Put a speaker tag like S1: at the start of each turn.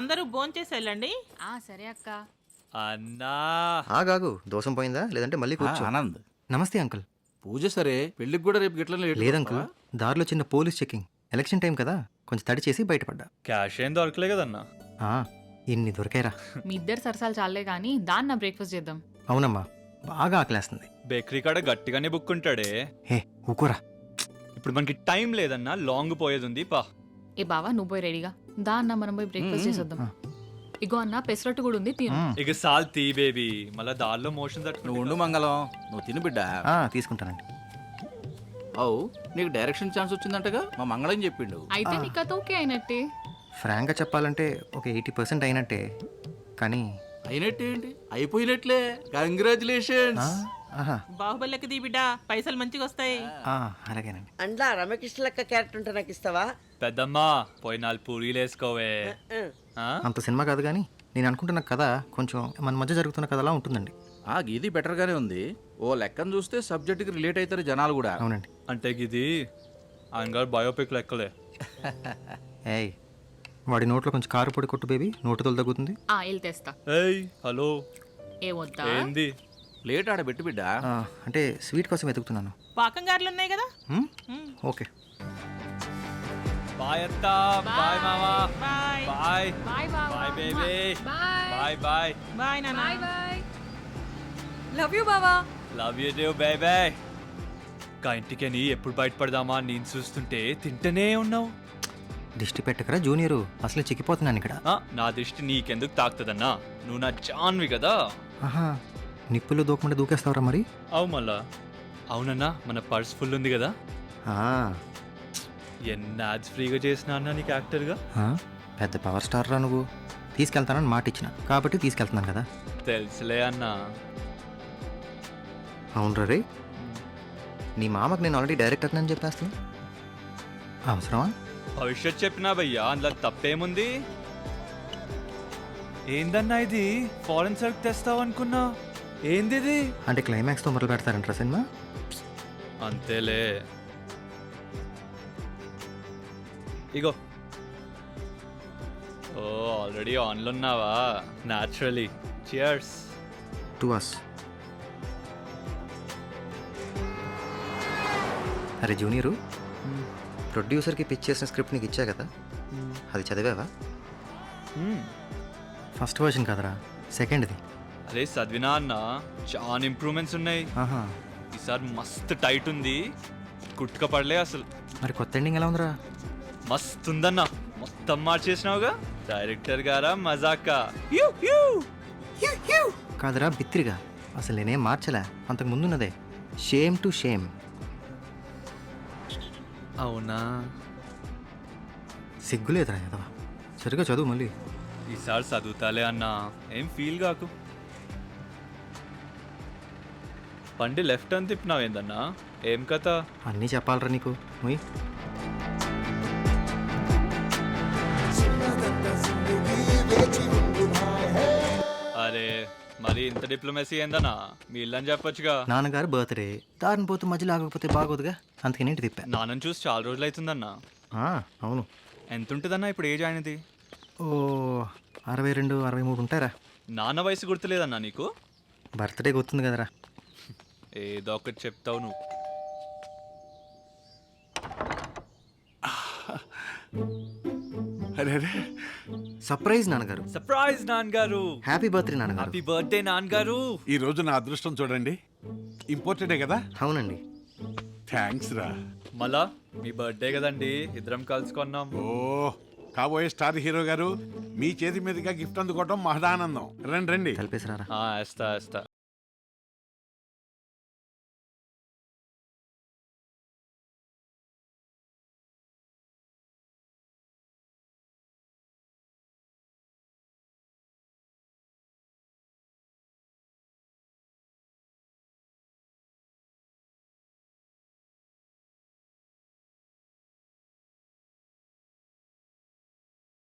S1: అందరూ భోంచేసి వెళ్ళండి.
S2: సరే అక్క.
S3: అన్నా
S4: ఆగాగు, దోషం పోయిందా లేదంటే మళ్ళీ కూర్చో.
S5: ఆనంద్,
S4: నమస్తే అంకుల్.
S5: పూజ సరే, పెళ్ళికి కూడా రేపు గిట్ల
S4: లేదంకుల్, దారిలో చిన్న పోలీస్ చెకింగ్. ఎలక్షన్ టైం కదా, కొంచెం తడి చేసి బయటపడ్డా.
S3: క్యాష్ ఏం దొరకలే కదన్నా.
S4: ఆ, ఇన్ని దొరికాయిరా.
S2: మీ ఇద్దరు సరసాలు చాలే కానీ దాన్ని నా బ్రేక్ఫాస్ట్ చేద్దాం.
S4: అవునమ్మా, బాగా ఆకలేస్తుంది.
S3: బేకరీ కాడ గట్టిగానే బుక్కుంటాడే.
S4: హే ఊకోరా.
S3: ఇప్పుడు మనకి టైం లేదన్నా, లాంగ్ పోయేది ఉంది పా.
S2: ఏ బావా, నువ్వు పోయి రెడీగా దా అన్న, మనం పోయి బ్రేక్ఫాస్ట్ చేసేద్దాం. ఇగో అన్న, పెసరట్టు కూడా ఉంది, తిను.
S3: ఇక సాల్ తీ బేబీ, మళ్ళా దారిలో మోషన్
S5: నువ్వు ఉండు మంగళం, నువ్వు తిని బిడ్డ.
S4: తీసుకుంటానండి.
S5: అవు, నీకు డైరెక్షన్ ఛాన్స్ వచ్చిందంటగా మా మంగళం చెప్పిండు.
S2: అయితే నీ కథ ఓకే అయినట్టే.
S4: ఫ్రాంక్గా చెప్పాలంటే ఒక 80% అయినట్టే. కానీ
S5: అయినట్టేంటి, అయిపోయినట్లే. కంగ్రాచులేషన్స్.
S4: ఆహా,
S1: బాహుబలికి దీ బిడ్డ, పైసలు మంచిగా వస్తాయి.
S4: అలాగేనండి.
S6: అండ్లా రమకృష్ణ లెక్క క్యారెక్టర్ ఉంటే నాకు ఇస్తావా?
S3: పెద్దమ్మా పోయి 4 పూరీలు వేసుకోవే.
S4: అంత సినిమా కాదు కానీ నేను అనుకుంటున్న కథ కొంచెం మన మధ్య జరుగుతున్న కథలా ఉంటుందండి.
S5: గీది బెటర్గానే ఉంది. ఓ లెక్కను చూస్తే సబ్జెక్ట్కి రిలేట్ అవుతారు జనాలు కూడా.
S4: అవునండి.
S3: అంటే ఇది ఆయన గారు బయోపిక్ లెక్కలే.
S4: ఏయ్, వాడి నోట్లో కొంచెం కారు పొడి కొట్టు బేబీ, నోటుతో తగ్గుతుంది.
S2: వెళ్ళి తెస్తా.
S3: ఏయ్ హలో,
S2: ఏ వద్దా?
S3: ఏంది
S5: ప్లేట్ ఆడ పెట్టు బిడ్డ.
S4: అంటే స్వీట్ కోసం వెతుకుతున్నాను.
S1: పాకం గారెలు ఉన్నాయి కదా.
S4: ఓకే.
S3: బాయ్ అత్తా, బాయ్ మామా,
S1: బాయ్
S3: బాయ్
S2: బాయ్ బావా.
S3: Bye baby,
S2: bye
S3: bye bye
S1: bye నాన్న.
S2: Bye bye.
S7: లవ్ యూ బావా.
S3: లవ్ యూ డ్యూ బేబీ. ఇంకా ఇంటికని ఎప్పుడు బయటపడదామా నేను చూస్తుంటే తింటనే ఉన్నావు.
S4: దిష్టి పెట్టకరా జూనియరు, అసలు చిక్కిపోతున్నాను ఇక్కడ.
S3: నా దృష్టి నీకెందుకు తాకుతుందన్నా, నువ్వు నా జాన్వి కదా.
S4: ఆహా, నిప్పులు దూకమంటే దూకేస్తావరా మరి?
S3: అవు మళ్ళా. అవునన్నా, మన పర్స్ ఫుల్ ఉంది కదా. ఎన్ని యాడ్స్ ఫ్రీగా చేసినా అన్నా నీకు యాక్టర్గా.
S4: పెద్ద పవర్ స్టార్ రా నువ్వు. తీసుకెళ్తానని మాట ఇచ్చిన కాబట్టి తీసుకెళ్తున్నాను కదా.
S3: తెలుసులే అన్నా.
S4: అవును రే, నీ మామకు నేను ఆల్రెడీ డైరెక్టర్ అని చెప్పేస్తాను. అవసరమా?
S3: భవిష్యత్ చెప్పినా భయ్యా, అందులో తప్పేముంది. ఏందన్నా ఇది, ఫారెన్ సరుకు తెస్తావు అనుకున్నా. ఏంది ఇది?
S4: అంటే క్లైమాక్స్తో మొదలు పెడతారంటారా సినిమా?
S3: అంతేలే. ఇగో. ఓ ఆల్రెడీ ఆన్లో ఉన్నావా? న్యాచురలీ. Cheers
S4: to us. అరే జూనియరు, ప్రొడ్యూసర్కి పిచ్ చేసిన స్క్రిప్ట్ నీకు ఇచ్చా కదా, అది చదివావా? ఫస్ట్ వర్షన్ కదరా, సెకండ్ది.
S3: అరే చదివినా అన్న, చాలా ఇంప్రూవ్మెంట్స్ ఉన్నాయి. ఈసారి మస్తు టైట్ ఉంది, కుట్టుక పడలే అసలు.
S4: మరి కొత్త ఎండింగ్ ఎలా ఉందిరా?
S3: మస్తు ఉందన్న, మొత్తం మార్చేసినావుగా. డైరెక్టర్ గారా మజాకా.
S4: కాదురా బిత్తిరిగా, అసలు నేనేం మార్చలే, అంతకు ముందున్నదే. Shame to shame.
S3: అవునా?
S4: సిగ్గులేదురా కదా, సరిగా చదువు మళ్ళీ.
S3: ఈసారి చదువుతాలే అన్నా, ఏం ఫీల్ కాకు. బండి లెఫ్ట్ అని తిప్పినావేందన్నా, ఏం కథ?
S4: అన్నీ చెప్పాలరా నీకు. నువ్వు
S3: అరే మరి ఇంత డిప్లొమసీ ఏందన్నా, మీ ఇల్లని చెప్పొచ్చుగా.
S4: నాన్నగారు బర్త్డే, దారిని పోతూ మధ్యలో ఆగకపోతే బాగోదుగా, అందుకని ఇంటి తిప్పా.
S3: నాన్నని చూసి చాలా రోజులు అవుతుందన్నా.
S4: అవును.
S3: ఎంత ఉంటుందన్నా ఇప్పుడు ఏజ్ ఆయనది?
S4: ఓ 62, 63 ఉంటారా.
S3: నాన్న వయసు గుర్తులేదన్నా నీకు?
S4: బర్త్డే గుర్తుంది కదరా.
S3: ఏదో ఒకటి చెప్తావు నువ్వు.
S4: సర్ప్రైజ్ నాన్నగారు.
S3: సర్ప్రైజ్ నాన్నగారు.
S4: హ్యాపీ బర్త్డే నాన్నగారు.
S3: హ్యాపీ బర్త్డే నాన్నగారు.
S8: ఈ రోజు నా అదృష్టం చూడండి, ఇంపార్టెంటే కదా.
S4: అవునండి.
S8: థ్యాంక్స్ రా.
S3: మళ్ళా మీ బర్త్డే కదండి, ఇద్దరం కలుసుకున్నాం.
S8: ఓ కాబోయే స్టార్ హీరో గారు, మీ చేతి మీదుగా గిఫ్ట్ అందుకోవటం మహదానందం. రండి రండి.
S4: కలిపేసిరారా.
S3: వేస్తా వేస్తా.